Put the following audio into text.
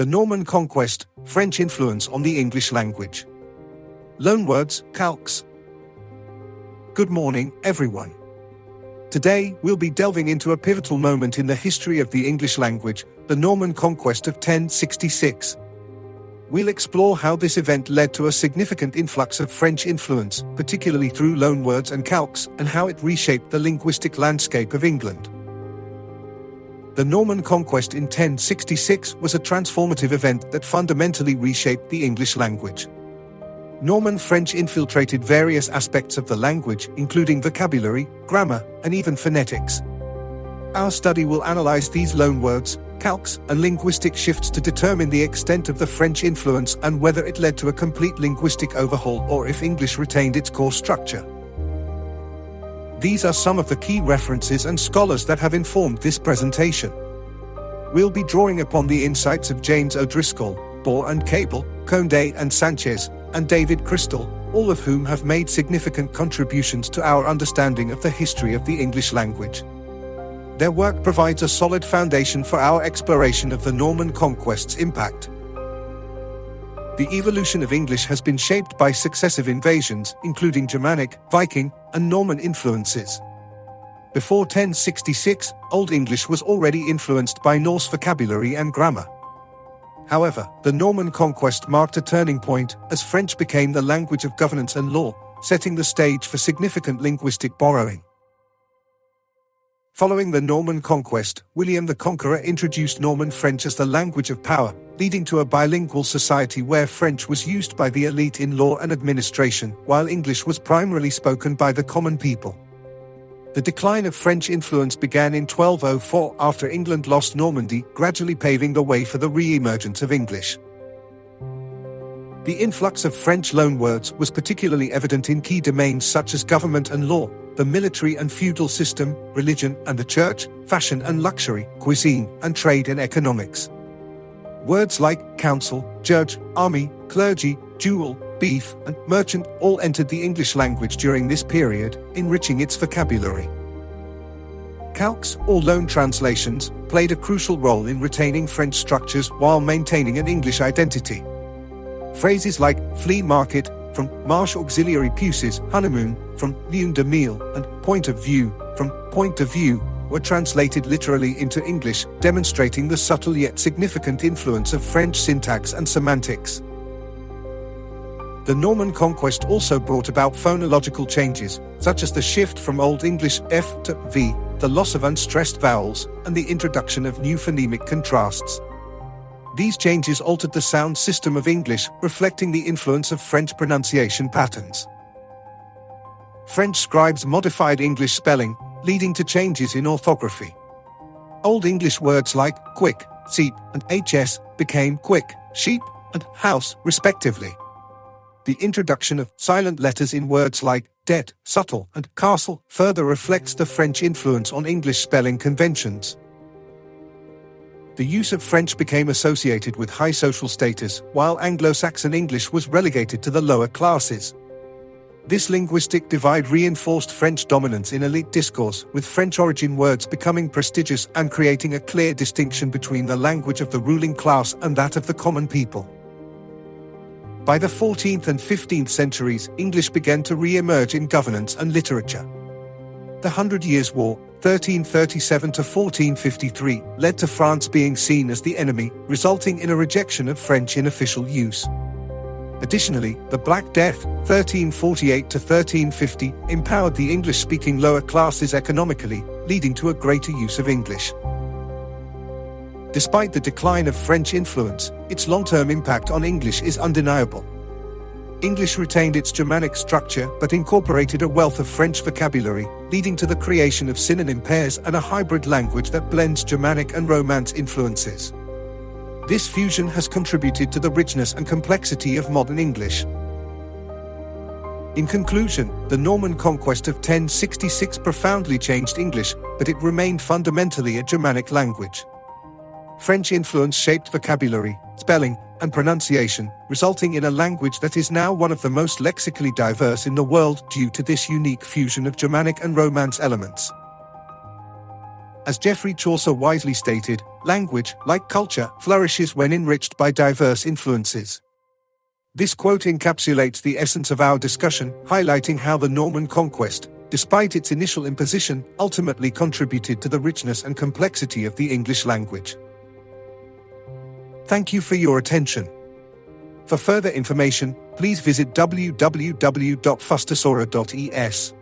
The Norman Conquest, French influence on the English language. Loanwords, calques. Good morning, everyone. Today, we'll be delving into a pivotal moment in the history of the English language, the Norman Conquest of 1066. We'll explore how this event led to a significant influx of French influence, particularly through loanwords and calques, and how it reshaped the linguistic landscape of England. The Norman Conquest in 1066 was a transformative event that fundamentally reshaped the English language. Norman French infiltrated various aspects of the language, including vocabulary, grammar, and even phonetics. Our study will analyze these loanwords, calques, and linguistic shifts to determine the extent of the French influence and whether it led to a complete linguistic overhaul or if English retained its core structure. These are some of the key references and scholars that have informed this presentation. We'll be drawing upon the insights of James O'Driscoll, Bohr and Cable, Condé and Sanchez, and David Crystal, all of whom have made significant contributions to our understanding of the history of the English language. Their work provides a solid foundation for our exploration of the Norman Conquest's impact. The evolution of English has been shaped by successive invasions, including Germanic, Viking, and Norman influences. Before 1066, Old English was already influenced by Norse vocabulary and grammar. However, the Norman Conquest marked a turning point, as French became the language of governance and law, setting the stage for significant linguistic borrowing. Following the Norman Conquest, William the Conqueror introduced Norman French as the language of power, leading to a bilingual society where French was used by the elite in law and administration, while English was primarily spoken by the common people. The decline of French influence began in 1204 after England lost Normandy, gradually paving the way for the re-emergence of English. The influx of French loanwords was particularly evident in key domains such as government and law, the military and feudal system, religion and the church, fashion and luxury, cuisine, and trade and economics. Words like council, judge, army, clergy, jewel, beef, and merchant all entered the English language during this period, enriching its vocabulary. Calques, or loan translations, played a crucial role in retaining French structures while maintaining an English identity. Phrases like flea market, from marsh auxiliary puces, honeymoon, from lune de miel, and point of view, from point of view, were translated literally into English, demonstrating the subtle yet significant influence of French syntax and semantics. The Norman Conquest also brought about phonological changes, such as the shift from Old English F to V, the loss of unstressed vowels, and the introduction of new phonemic contrasts. These changes altered the sound system of English, reflecting the influence of French pronunciation patterns. French scribes modified English spelling, leading to changes in orthography. Old English words like quick, seep, and hs became quick, sheep, and house, respectively. The introduction of silent letters in words like debt, subtle, and castle further reflects the French influence on English spelling conventions. The use of French became associated with high social status, while Anglo-Saxon English was relegated to the lower classes. This linguistic divide reinforced French dominance in elite discourse, with French-origin words becoming prestigious and creating a clear distinction between the language of the ruling class and that of the common people. By the 14th and 15th centuries, English began to re-emerge in governance and literature. The Hundred Years' War, 1337 to 1453, led to France being seen as the enemy, resulting in a rejection of French in official use. Additionally, the Black Death, 1348 to 1350, empowered the English-speaking lower classes economically, leading to a greater use of English. Despite the decline of French influence, its long-term impact on English is undeniable. English retained its Germanic structure but incorporated a wealth of French vocabulary, leading to the creation of synonym pairs and a hybrid language that blends Germanic and Romance influences. This fusion has contributed to the richness and complexity of modern English. In conclusion, the Norman Conquest of 1066 profoundly changed English, but it remained fundamentally a Germanic language. French influence shaped vocabulary, spelling, and pronunciation, resulting in a language that is now one of the most lexically diverse in the world due to this unique fusion of Germanic and Romance elements. As Geoffrey Chaucer wisely stated, Language, like culture, flourishes when enriched by diverse influences. This quote encapsulates the essence of our discussion, highlighting how the Norman conquest, despite its initial imposition, ultimately contributed to the richness and complexity of the English language. Thank you for your attention. For further information, please visit www.fustasora.es.